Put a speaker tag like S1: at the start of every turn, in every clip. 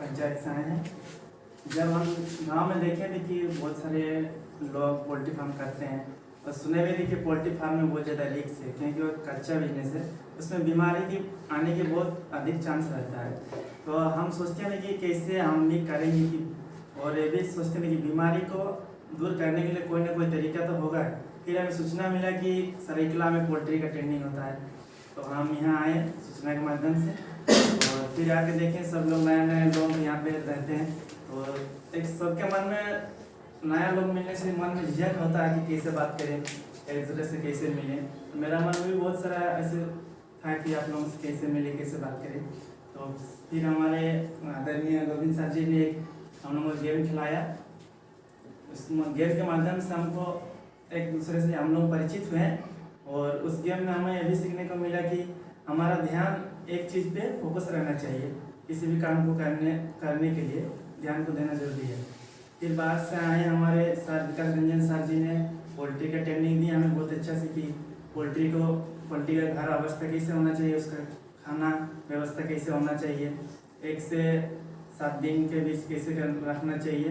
S1: पंचायत से आए हैं। जब हम गांव में देखे थे कि बहुत सारे लोग पोल्ट्री फार्म करते हैं और सुने हुए थे कि पोल्ट्री फार्म में बहुत ज़्यादा रिस्क है, क्योंकि वो कच्चा बिजनेस है, उसमें बीमारी की आने के बहुत अधिक चांस रहता है। तो हम सोचते हैं कि कैसे हम भी करेंगे कि, और ये भी सोचते हैं कि बीमारी को दूर करने के लिए कोई ना कोई तरीका तो होगा। फिर हमें सूचना मिला कि सरायकेला में पोल्ट्री का ट्रेनिंग होता है, तो हम यहाँ आए सूचना के माध्यम से, और फिर आके देखें सब लोग नए नए लोग यहाँ पे रहते हैं, और एक सबके मन में नया लोग मिलने से मन में झिझक होता है कि कैसे बात करें, एक दूसरे से कैसे मिलें। तो मेरा मन में भी बहुत सारा ऐसे था कि आप लोगों से कैसे मिले, कैसे बात करें। तो फिर हमारे आदरणीय गोविंद सर जी ने हम लोगों को गेम खिलाया। उस गेम के माध्यम से हमको एक दूसरे से हम लोग परिचित हुए, और उस गेम में हमें यह भी सीखने को मिला कि हमारा ध्यान एक चीज़ पे फोकस रहना चाहिए। किसी भी काम को करने के लिए ध्यान को देना जरूरी है। फिर बाहर से आए हमारे सर विकास रंजन सर जी ने पोल्ट्री का ट्रेनिंग दी, हमें बहुत अच्छा सीखी। पोल्ट्री का घर अवस्था कैसे होना चाहिए, उसका खाना व्यवस्था कैसे होना चाहिए, 1 से 7 दिन के बीच कैसे रखना चाहिए,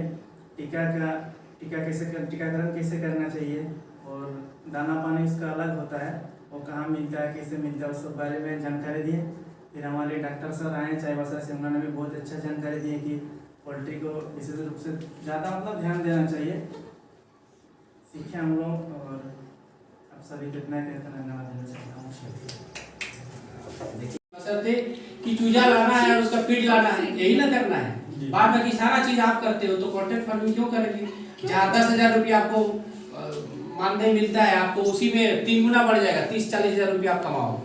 S1: टीकाकरण कैसे करना चाहिए, और दाना पानी उसका अलग होता है, वो कहाँ मिलता है, कैसे मिलता है, उस सब बारे में जानकारी दिए। फिर हमारे डॉक्टर सर आए चाईबासा से, उन्होंने भी बहुत अच्छा जानकारी दी कि पोल्ट्री को विशेष रूप से ज़्यादा ध्यान देना चाहिए। सीखे हम लोग, और आप सभी को इतना कहकर धन्यवाद देना चाहता हूँ।
S2: थे कि चूजा लाना है, उसका फीड लाना है, यही ना करना है। बाद में कि सारा चीज आप करते हो, तो कॉन्ट्रैक्ट फार्मिंग क्यों करेंगे? जहाँ 10,000 रुपया आपको मानदेय मिलता है, आपको उसी में 3 गुना बढ़ जाएगा, 30-40 हजार रुपया आप कमाओगे,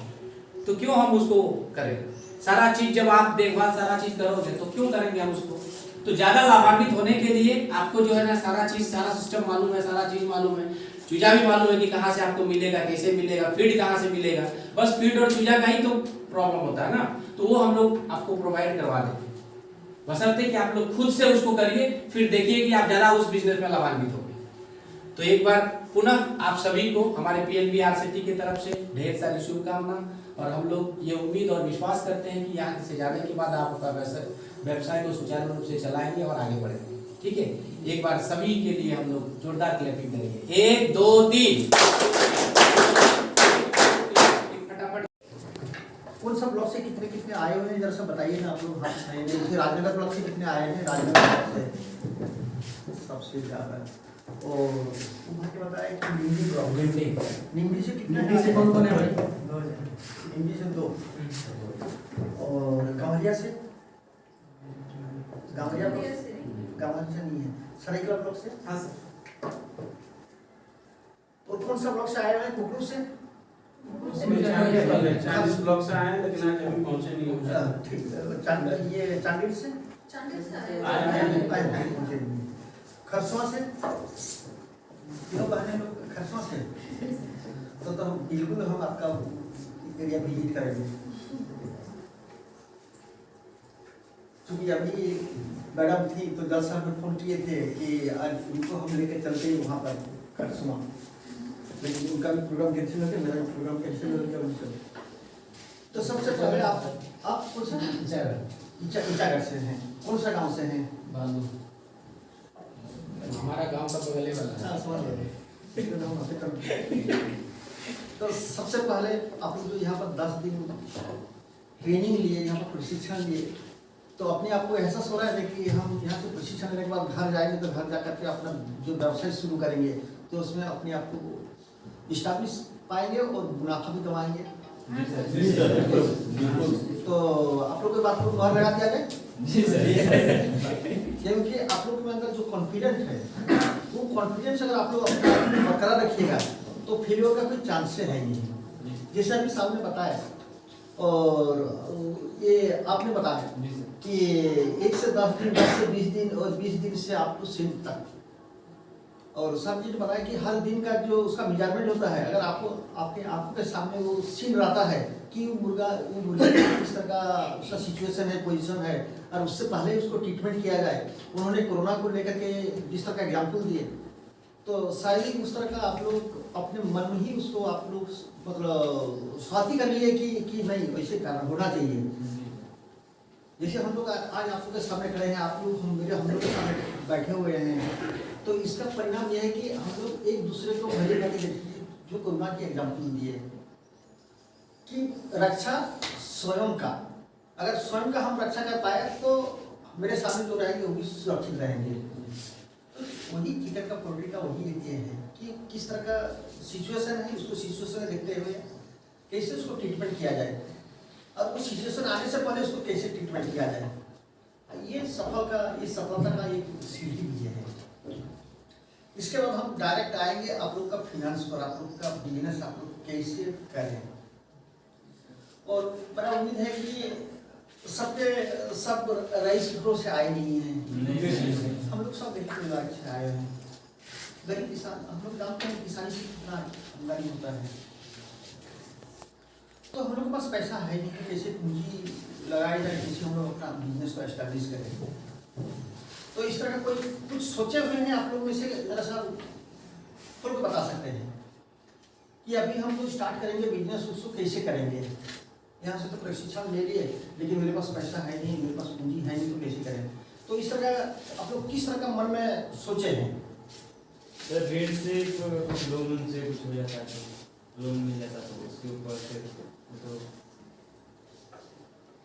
S2: तो क्यों हम उसको करें? सारा चीज जब आप देखभाल सारा चीज करोगे तो क्यों करेंगे हम उसको? तो ज्यादा लाभान्वित होने के लिए आपको जो है ना सारा सिस्टम मालूम है, सारा चीज मालूम है, चूजा भी मालूम है कि कहाँ से आपको मिलेगा, कैसे मिलेगा, फीड कहाँ से मिलेगा। बस फीड और चूजा का ही तो प्रॉब्लम होता है ना, तो वो हम लोग आपको प्रोवाइड करवा देते हैं, बशर्ते कि आप लोग खुद से उसको करिए, फिर देखिए कि आप ज्यादा उस बिजनेस में लाभान्वित होंगे। तो एक बार पुनः आप सभी को हमारे PNB RCT की तरफ से ढेर सारी शुभकामना, और हम लोग ये उम्मीद और विश्वास करते हैं कि यहाँ से जाने के बाद आप आपका व्यवसाय को सुचारू रूप से चलाएंगे और आगे बढ़ेंगे। ठीक है, एक बार सभी के लिए हम लोग जोरदार क्लैपिंग करेंगे। 1 2 3। फटाफट
S3: कौन सा ब्लॉक से कितने आए हुए हैं जरा सा बताइए ना आप लोग। राजनगर ब्लॉक से कितने आए हैं? राजनगर ब्लॉक से सबसे ज्यादा, और वहाँ के बताया कि निम्बी ब्लॉक, निम्बी से कितने? निम्बी से कौन है भाई? 2 निम्बी से 2, और गावरिया से? गावरिया से नहीं है। सरायकेला ब्लॉक से? हाँ सर। और कौन सा ब्लॉक से आए हैं? कुकरू से?
S4: 40 ब्लॉक से आए हैं, लेकिन आज अभी पहुंचे नहीं हैं।
S3: ठीक है। ये चांडिल से? खरसवा से? तीनों बहने लोग खरसवा से? तो हम बिल्कुल हम आपका एरिया विजिट करेंगे, क्योंकि अभी मैडम थी तो 10 साल में फोन किए थे कि आज उनको हम लेकर चलते हैं वहाँ पर खरसवा, लेकिन उनका भी प्रोग्राम कैंसिल हो गया, मेरा भी प्रोग्राम कैंसिल हो गया उनसे। तो सबसे पहले आप कौन सा? ईचागढ़ से हैं? कौन सा गांव से हैं?
S2: हमारा गांव का बगले वाला है।
S3: समझ गए। तो सबसे पहले आप लोग जो यहाँ पर 10 दिन ट्रेनिंग लिए, यहाँ पर प्रशिक्षण लिए, तो अपने आप को एहसास हो रहा है कि हम यहाँ से प्रशिक्षण लेने के बाद घर जाएंगे तो घर जाकर के अपना जो व्यवसाय शुरू करेंगे तो उसमें अपने आप को स्टैब्लिश पाएंगे और मुनाफा भी कमाएंगे। तो आप लोग की बात को मुहर लगा दिया जाए, क्योंकि आप लोग के अंदर जो कॉन्फिडेंस है, वो कॉन्फिडेंस अगर आप लोग अपना बरकरार रखिएगा तो फेलियर का कोई चांस है नहीं। जैसे अभी सामने बताया, और ये आपने बताया कि 1 से 10 दिन, 10 से 20 दिन, और 20 दिन से आपको सेल तक, और सब चीज बताया कि हर दिन का जो उसका मेजरमेंट होता है, अगर आपको आपके आंखों के सामने वो सीन रहता है कि वो मुर्गा किस तरह का उसका सिचुएशन है, पोजीशन है, और उससे पहले उसको ट्रीटमेंट किया जाए। उन्होंने कोरोना को लेकर के जिस तरह का एग्जाम्पल दिए, तो शायद ही उस तरह का आप लोग अपने मन में ही उसको आप लोग मतलब स्वाति कर लिए कि नहीं वैसे कारण होना चाहिए। जैसे हम लोग आज आप लोग के सामने खड़े हैं, आप लोग हम लोग के सामने बैठे हुए हैं, तो इसका परिणाम यह है कि हम लोग एक दूसरे को भले भले जो कोरोना की एग्जाम्पल दिए कि रक्षा स्वयं का, अगर स्वयं का हम रक्षा कर पाए तो मेरे सामने जो रहेंगे वो भी सुरक्षित रहेंगे। तो वही टिकट का पॉलिटिक का वही ये है कि किस तरह का सिचुएशन है, उसको सिचुएशन देखते हुए कैसे उसको ट्रीटमेंट किया जाए और उस सिचुएशन आने से पहले उसको कैसे ट्रीटमेंट किया जाए। ये सफलता का एक सीढ़ी भी है। इसके बाद हम डायरेक्ट आएंगे आप लोग का फिनेंस पर, आप लोग का बिजनेस आप लोग कैसे करें। और बड़ा उम्मीद है कि सब रईस घरों से आए नहीं हैं, हम लोग सब गरीब परिवार से आए हैं। गरीब किसान, हम लोग जानते हैं किसानी से कितना आमदनी होता है, तो हम लोग के पास पैसा है नहीं कि कैसे पूंजी लगाई जाए, कैसे हम लोग अपना बिजनेस को एस्टैब्लिश करें। तो इस तरह का कोई कुछ सोचे हुए हैं आप लोग में से, जरा सा खुल को बता सकते हैं कि अभी हम लोग स्टार्ट करेंगे बिजनेस, उसको कैसे करेंगे। यहाँ से तो प्रशिक्षण ले लिए लेकिन मेरे पास पैसा है नहीं, मेरे पास पूंजी है नहीं, तो कैसे करें। तो इस तरह आप लोग किस तरह का मन में सोचे हैं।
S5: सर ऋण से लोन से कुछ हो जाता है तो लोन मिल जाता तो उसके ऊपर फिर तो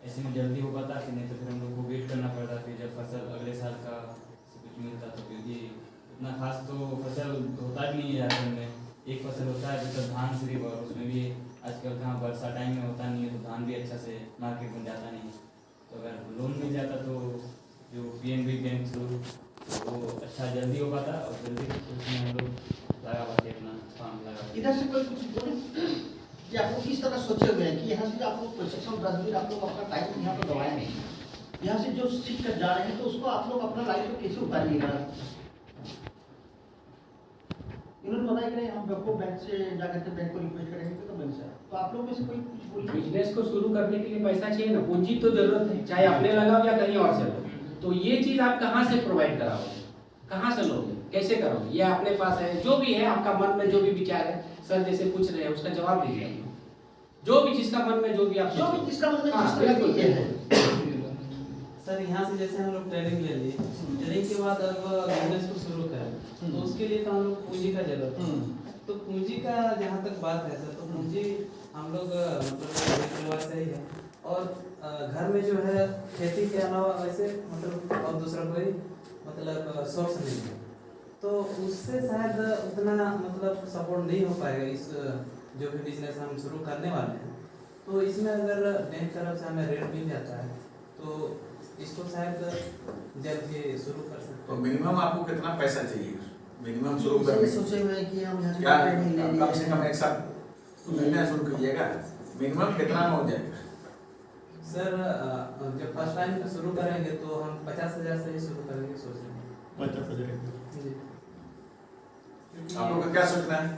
S5: ऐसे में जल्दी हो पाता कि नहीं तो फिर हम लोग को वेट करना पड़ता फिर जब फसल अगले साल का कुछ मिलता तो क्योंकि इतना खास तो फसल होता भी नहीं है झारखंड में। एक फसल होता है जैसे धान सिर्फ, और उसमें भी आजकल कहाँ वर्षा टाइम में होता नहीं है तो धान भी अच्छा से मार्केट में जाता नहीं है। तो अगर लोन मिल जाता तो जो PNB बैंक थ्रू वो अच्छा जल्दी हो पाता और जल्दी उसमें हम लोग लगा पाते अपना काम लगा।
S3: इधर से कोई कुछ बोले कि आप लोग किस तरह सोचे हुए हैं कि यहाँ से आप लोग प्रशिक्षण 10 दिन आप लोग अपना टाइम यहाँ पर दवाएं नहीं, यहाँ से जो सीख कर जा रहे हैं तो उसको आप लोग अपना लाइफ में कैसे उतारिएगा। इन्होंने बताया कि नहीं हम आपको बैंक से जाकर के बैंक को रिक्वेस्ट करेंगे तो बैंक से, तो आप लोग में से कोई कुछ बोलिए।
S2: बिजनेस को शुरू करने के लिए पैसा चाहिए ना, पूंजी तो जरूरत है, चाहे अपने लगाओ या कहीं और से लो। तो ये चीज आप कहाँ से प्रोवाइड कराओगे, कहाँ से लोगे, कैसे करोगे, ये अपने पास है। जो भी है आपका मन में जो भी विचार है, सर जैसे पूछ रहे हैं उसका जवाब दीजिए। जो भी जिसका मन में जो भी आप
S3: जो भी जिसका मन में
S2: हाँ,
S3: जिस तरह की ये है।
S4: सर यहाँ से जैसे हम लोग ट्रेनिंग ले लिए, ट्रेनिंग के बाद अब बिजनेस को शुरू करें तो उसके लिए तो हम लोग पूंजी का जरूरत है। तो पूंजी का जहाँ तक बात है सर, तो पूंजी हम लोग मतलब परिवार से ही है और घर में जो है खेती के अलावा वैसे मतलब और दूसरा कोई मतलब सोर्स नहीं है, तो उससे शायद उतना मतलब सपोर्ट नहीं हो पाएगा इस जो भी बिजनेस हम शुरू करने वाले हैं। तो इसमें अगर बैंक तरफ से हमें ऋण मिल जाता है तो इसको शायद जल्द ही शुरू कर सकते हैं।
S6: तो मिनिमम आपको कितना पैसा चाहिए मिनिमम शुरू करने?
S3: सोचे हुए हैं कि हम यहाँ से
S6: क्या
S3: ट्रेनिंग ले
S6: कम से
S3: लिए।
S6: कम एक साथ महीना शुरू कीजिएगा, मिनिमम कितना में हो जाएगा?
S4: सर जब फर्स्ट टाइम शुरू करेंगे तो हम 50,000 से ही शुरू करेंगे सोच रहे हैं।
S6: 50,000।
S4: जी।
S6: आप लोग का क्या सोचना है?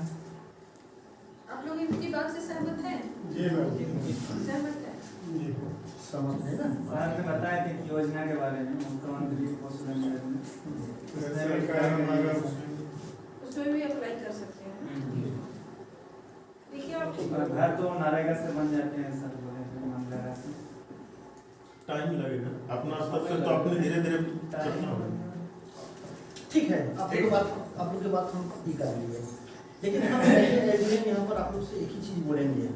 S7: आप लोग इनकी बात से सहमत हैं? सहमत है?
S3: समझ है ना।
S1: सर ने बताया थे कि योजना के बारे में मुख्यमंत्री कौशल योजना,
S7: उसमें भी अप्लाई कर सकते हैं। देखिए आप
S1: और घर तो नरेगा से बन जाते हैं सर, बोले थे मनरेगा से।
S8: टाइम लगेगा अपना स्तर से, तो अपने धीरे धीरे करना होगा।
S3: ठीक है, आप लोग की बात हम ये कर लिए, लेकिन हम यहाँ पर आप लोग से एक ही चीज बोलेंगे।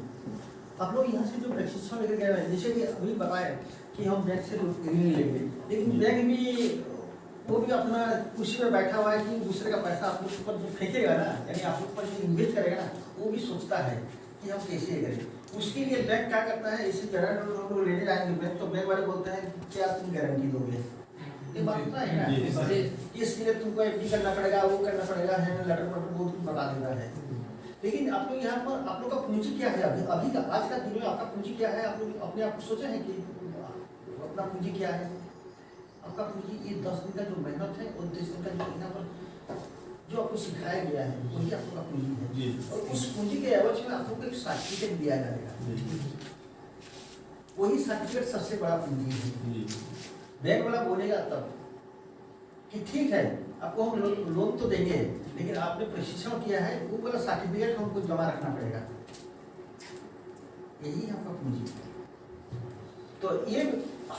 S3: आप लोग यहाँ से जो प्रशिक्षण लेकर गए हैं, जैसे कि अभी बताया कि हम बैंक से ऋण लेंगे, लेकिन बैंक भी वो भी अपना कुर्सी में बैठा हुआ है कि दूसरे का पैसा आप लोग पर जो फेंकेगा ना, यानी आप लोग पर जो इन्वेस्ट करेगा ना, वो भी सोचता है कि हम कैसे करें। उसके लिए बैंक क्या करता है, इसे गारंटी हम लोग लेने जाएंगे बैंक, तो बैंक वाले बोलते हैं क्या तुम गारंटी दोगे। ये बात पता है ना, इसके लिए तुमको FD करना पड़ेगा, वो करना पड़ेगा, है लेटर पर बहुत कुछ बता देता है। लेकिन आप लोग यहाँ पर आप लोग का पूंजी क्या है, अभी का आज का दिन में आपका पूंजी क्या है, आप लोग अपने आप को सोचे हैं कि अपना पूंजी क्या है। आपका पूंजी ये 10 दिन का जो मेहनत है और 10 दिन का जो यहाँ पर जो आपको सिखाया गया है वही आप लोग का पूंजी है। और उस पूंजी के एवज में आप लोग को एक सर्टिफिकेट दिया जाएगा, वही सर्टिफिकेट सबसे बड़ा पूंजी है। बैंक वाला बोलेगा तब कि ठीक है आपको हम लोन तो देंगे, लेकिन आपने प्रशिक्षण किया है वो वाला सर्टिफिकेट हमको जमा रखना पड़ेगा, यही आपका पूंजी। तो ये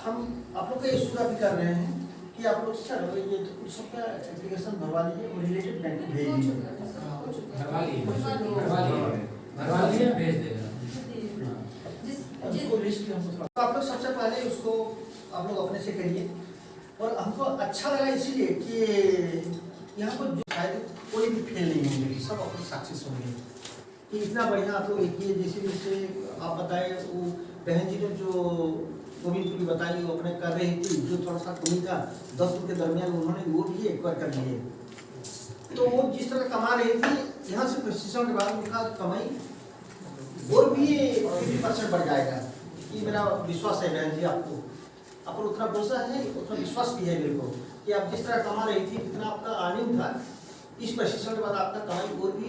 S3: हम आप लोग का ये सुझाव भी कर रहे हैं कि आप लोग सर ये कुछ सबका एप्लीकेशन भरवा लीजिए और रिलेटेड बैंक को भेज दीजिए।
S2: भरवा लिए भेज देगा।
S3: उसको लिस्ट भी हमको तो आप लोग सबसे पहले उसको आप लोग अपने से करिए। और हमको अच्छा लगा इसीलिए कि यहाँ पर जो शायद कोई भी फेल नहीं होंगे, सब अपने सक्सेस होंगे कि इतना बढ़िया आप लोग एक ये जैसे आप बताए वो बहन जी ने जो गोविंदपुरी बताई वो अपने कर रही थी, जो थोड़ा सा कमी था 10 रुपये के दरमियान उन्होंने वो भी एक बार कर लिए। तो वो जिस तरह कमा रही थी यहाँ से प्रशिक्षण के बाद उनका कमाई और भी 50% बढ़ जाएगा। ये मेरा विश्वास है बहन जी आपको, आप उतना भरोसा है, उतना विश्वास भी है मेरे को कि आप जिस तरह कमा रही थी जितना आपका अर्निंग था, इस प्रशिक्षण के बाद आपका कमाई और भी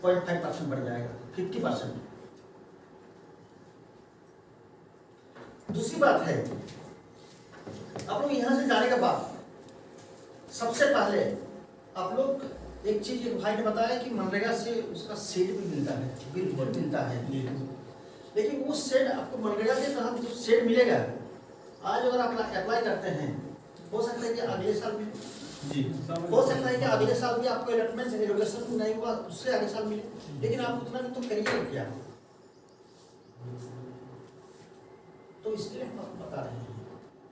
S3: 0.5% बढ़ जाएगा, 50%। दूसरी बात है आप लोग यहाँ से जाने के बाद सबसे पहले आप लोग एक चीज एक भाई ने बताया कि मनरेगा से उसका सेट भी मिलता है, बिल्कुल मिलता है। लेकिन वो सेट आपको मनरेगा के तहत जो सेट मिलेगा, आज अगर आप अप्लाई करते हैं हो सकता है कि अगले साल भी हो सकता है कि अगले साल भी आपको अलॉटमेंट एलोकेशन नहीं हुआ, उससे अगले साल मिले, लेकिन आप उतना भी तो करिए क्या। तो इसके लिए हम बता रहे हैं,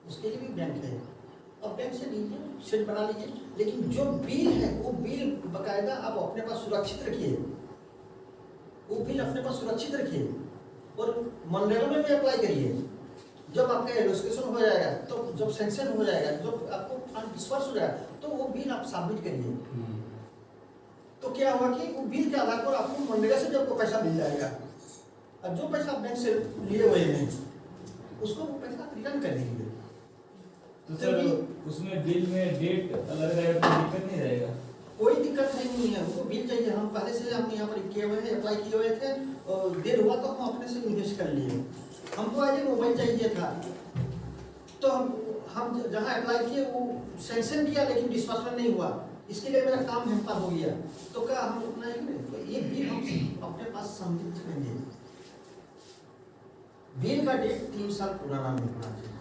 S3: उसके लिए भी बैंक है, अब बैंक से लीजिए, सेट बना लीजिए, लेकिन जो बिल है वो बिल बकायदा आप अपने पास सुरक्षित रखिए, वो बिल अपने पास सुरक्षित रखिए और मनरेगा में भी अप्लाई करिए। जब आपका एलोकेशन हो जाएगा, तो जब सैंक्शन हो जाएगा, जब आपको फंड डिस्पर्स हो जाएगा, तो वो बिल आप सबमिट करिए। तो क्या हुआ कि वो बिल के आधार पर आपको मनरेगा से जब पैसा मिल जाएगा, और जो पैसा आप बैंक से लिए हुए हैं उसको वो पैसा रिटर्न कर दीजिए।
S5: तो सर उसमें बिल में डेट अलग रहेगा तो दिक्कत नहीं रहेगा?
S3: कोई दिक्कत नहीं है, वो बिल चाहिए। हम पहले से हम यहाँ पर किए हुए हैं, अप्लाई किए हुए थे और देर हुआ तो हम अपने से इन्वेस्ट कर लिए। हमको आज एक मोबाइल चाहिए था, तो हम जहाँ अप्लाई किए वो सैंक्शन किया लेकिन डिस्बर्समेंट नहीं हुआ, इसके लिए मेरा काम हेम्पर हो गया। तो क्या हम अपना तो ये बिल हम अपने पास संमित करेंगे। बिल का डेट 3 साल पुराना नहीं होना चाहिए।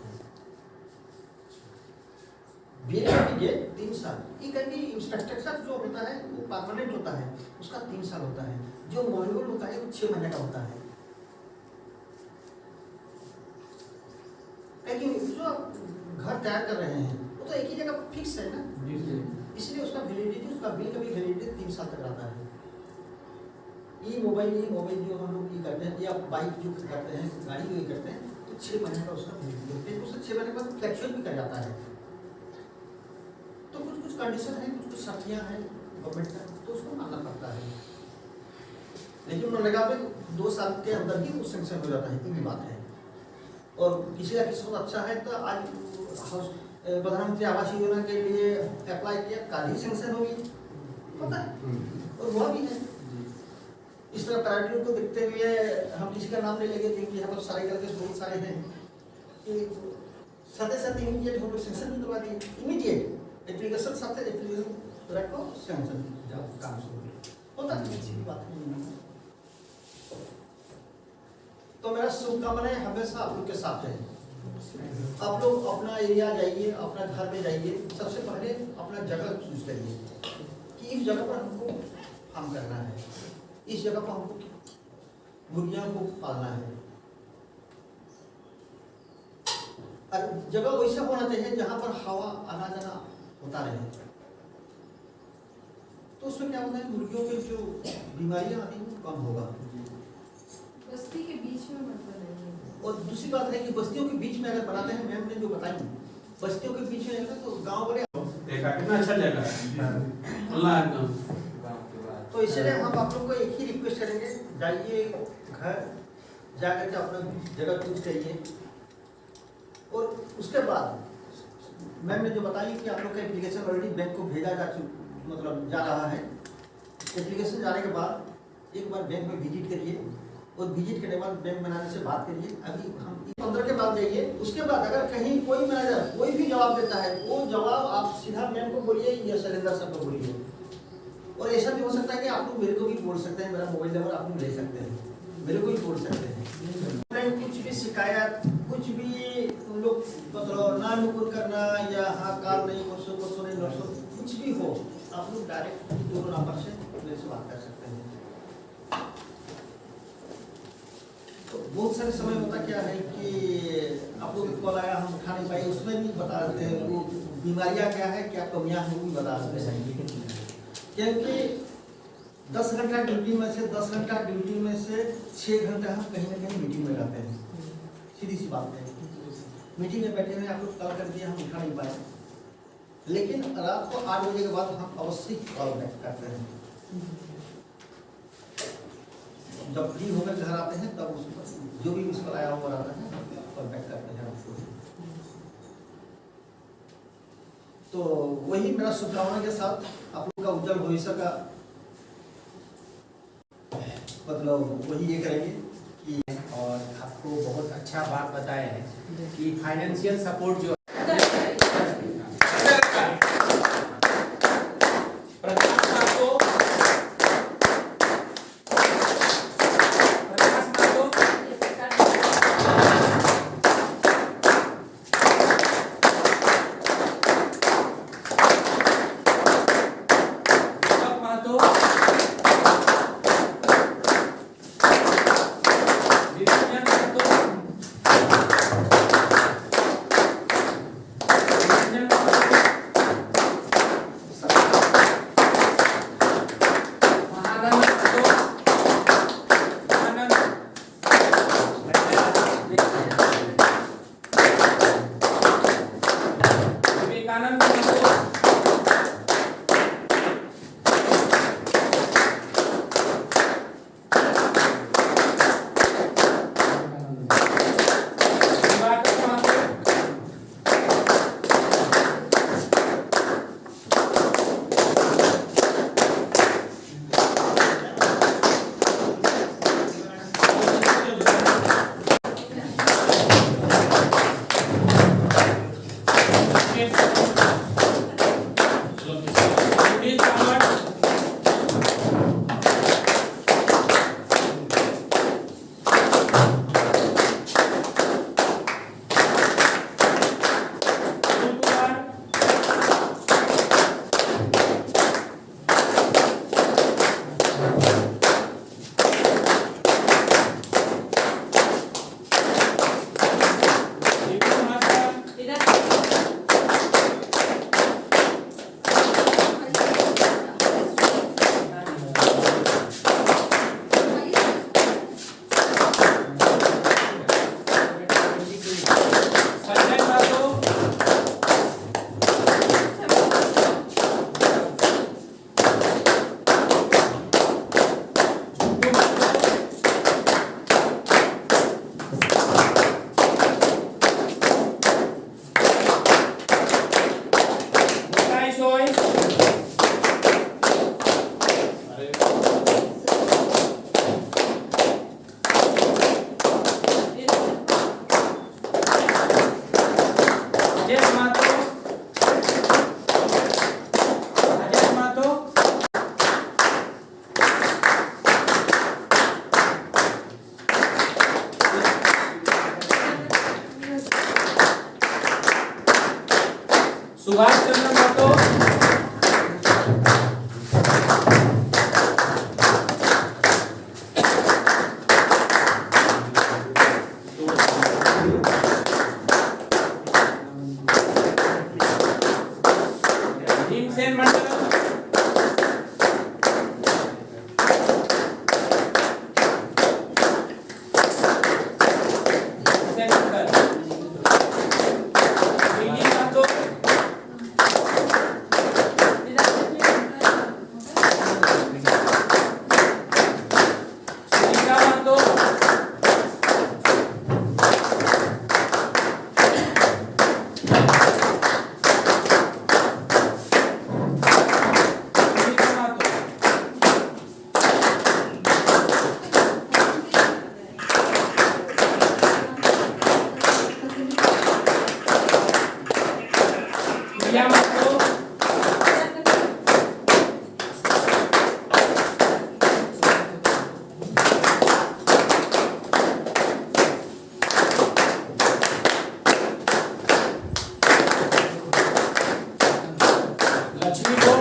S3: बिल का डेट 3 साल, ये कभी इंफ्रास्ट्रक्चर जो होता है वो परमानेंट होता है, उसका 3 साल होता है। जो मॉड्यूल होता है वो 6 महीने का होता है। लेकिन जो आप घर तैयार कर रहे हैं वो तो एक ही जगह फिक्स है ना, इसलिए उसका वैलिडिटी, उसका बिल का भी वैलिडिटी 3 साल तक रहता है। ये मोबाइल जो हम लोग ये करते हैं, या बाइक जो करते हैं, गाड़ी जो ये करते हैं, तो 6 महीने का उसका वैलिडिटी, उससे 6 महीने के बाद फ्लैक्चुएट भी कर जाता है। तो कुछ कंडीशन है, कुछ शर्तियाँ हैं गवर्नमेंट का, तो उसको मानना पड़ता है। लेकिन मनरेगा पे 2 साल के अंदर ही वो सैंक्शन हो जाता है, ये भी बात है। और किसी का किस्मत अच्छा है तो आज प्रधानमंत्री आवास योजना के लिए अप्लाई किया, कल ही सैंक्शन होगी, पता है, और हुआ भी है। इस तरह प्रायोरिटी को देखते हुए हम किसी का नाम नहीं लेंगे, क्योंकि यहाँ पर सारे करके बहुत सारे हैं कि साथ इमीडिएट हम लोग सैंक्शन भी करवा दिए, इमीडिएट एप्लीकेशन साथ एप्लीकेशन रखो, सैंक्शन जाओ, काम शुरू होता है, किसी भी बात नहीं है। तो मेरा शुभकामनाएं हमेशा आप लोग के साथ है। आप लोग अपना एरिया जाइए, अपना घर में जाइए, सबसे पहले अपना जगह चूज करिए कि इस जगह पर हमको काम करना है, इस जगह पर हमको मुर्गियां को पालना है। और जगह वैसा होना चाहिए जहां पर हवा आना जाना होता रहे, तो उसमें क्या होता है, मुर्गियों के जो बीमारियां आती हैं वो कम होगा।
S7: बस्ती के बीच में मत बनाइए।
S3: और दूसरी बात है कि बस्तियों के बीच में अगर बनाते हैं, मैम ने जो बताई, बस्तियों के बीच में है तो गांव वाले
S2: देखा कितना अच्छा जगह है अल्लाह एकदम।
S3: तो इसलिए हम आप लोग को एक ही रिक्वेस्ट करेंगे, जाइए घर जाकर के अपना जगह चूज करिए। और उसके बाद मैम ने जो बताई कि आप लोग का एप्लीकेशन ऑलरेडी बैंक को भेजा जा रहा है। एप्लीकेशन जाने के बाद एक बार बैंक में विजिट करिए, और विजिट करने के बाद बैंक मैनेजर से बात करिए। अभी हम 15 के बाद जाइए, उसके बाद अगर कहीं कोई मैनेजर कोई भी जवाब देता है, वो जवाब आप सीधा मैम को बोलिए या शैलेंद्र सर को बोलिए। और ऐसा भी हो सकता है कि आप लोग मेरे को भी बोल सकते हैं, मेरा मोबाइल नंबर आप लोग ले सकते हैं। बिल्कुल छोड़ सकते हैं। कुछ भी शिकायत, कुछ भी उन लोग मतलब ना नुकुर करना या हाँ कार नहीं परसों नहीं नरसों कुछ भी हो, आप लोग डायरेक्ट दोनों नंबर से मेरे से बात कर सकते हैं। तो बहुत सारे समय होता क्या है कि आप लोग कॉल आया हम उठा नहीं पाए, उसमें भी बता देते हैं वो बीमारियां क्या है, क्या कमियां हैं, वो भी बता देते हैं। क्योंकि 10 घंटा ड्यूटी में से 10 घंटा ड्यूटी में से 6 घंटा हम कहीं ना कहीं मीटिंग में रहते हैं। सीधी सी बात है, मीटिंग में बैठे हुए आप लोग कॉल कर दिए, हम उठा नहीं पाए, लेकिन रात को 8 बजे के बाद हम अवश्य कॉल बैक करते हैं। जब फ्री होकर घर आते हैं तब उसको जो भी मिस कॉल आया हुआ रहता है कॉल बैक करते हैं आपको। तो वही मेरा शुभकामना के साथ आप लोग का उज्जवल भविष्य का मतलब वही ये करेंगे कि,
S2: और आपको बहुत अच्छा बात बताया है कि फाइनेंशियल सपोर्ट जो सुभाष चंद्र महतो, भीमसेन मंडल, लक्ष्मी को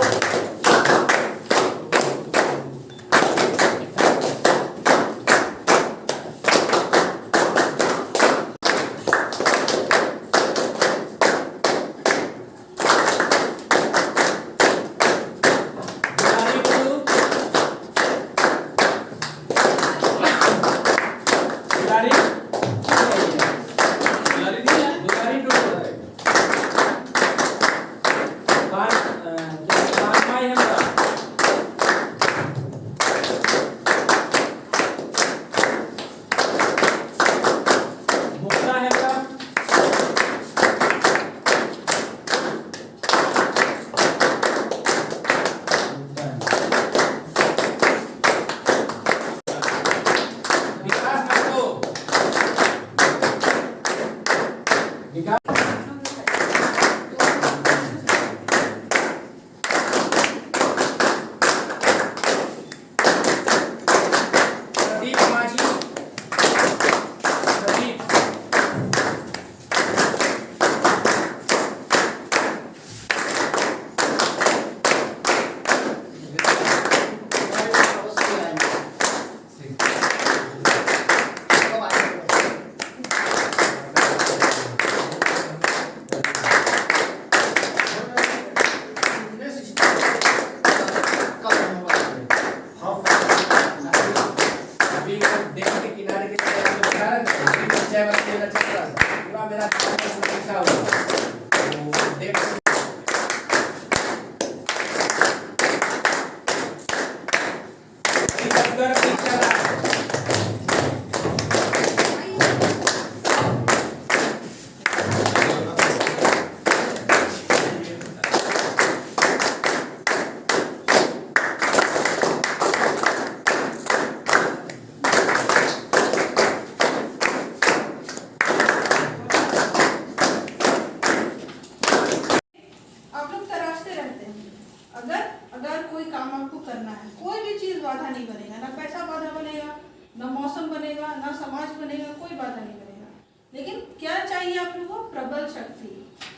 S7: कोई काम आपको करना है, कोई भी चीज बाधा नहीं बनेगा, ना पैसा बाधा बनेगा, ना मौसम बनेगा, ना समाज बनेगा, कोई बाधा नहीं बनेगा। लेकिन क्या चाहिए आप लोगों को? प्रबल शक्ति,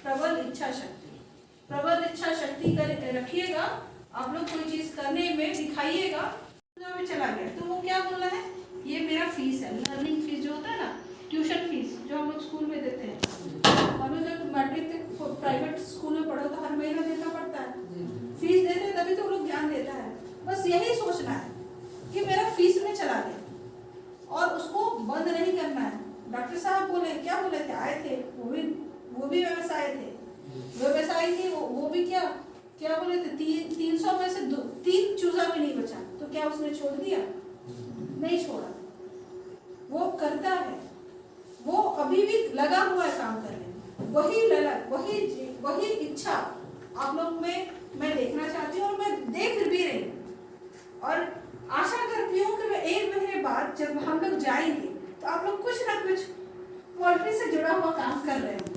S7: प्रबल इच्छा शक्ति। प्रबल इच्छा शक्ति रखिएगा, आप लोग कोई चीज करने में दिखाइएगा। में चला गया तो वो क्या बोल रहा है, ये मेरा फीस है, लर्निंग फीस जो होता है ना, ट्यूशन फीस जो हम लोग स्कूल में देते हैं। हम लोग जब मैट्रिक तक प्राइवेट स्कूल में पढ़ो तो हर महीना देना पड़ता है, फीस देते हैं तभी तो लोग ज्ञान देता है। बस यही सोचना है कि मेरा फीस में चला गया और उसको बंद नहीं करना है। डॉक्टर साहब बोले, क्या बोले थे, आए थे, वो भी व्यवसाय थे, व्यवसायी थे, वो भी क्या बोले थे, 300 में से 3 चूजा भी नहीं बचा, तो क्या उसने छोड़ दिया? नहीं छोड़ा, वो करता है, वो अभी भी लगा हुआ है काम करने में। वही इच्छा आप लोग में मैं देखना चाहती हूँ और मैं देख भी रही हूँ और आशा करती हूँ कि मैं 1 महीने बाद जब हम लोग जाएंगे तो आप लोग कुछ ना कुछ पोल्ट्री से जुड़ा हुआ काम कर रहे हैं।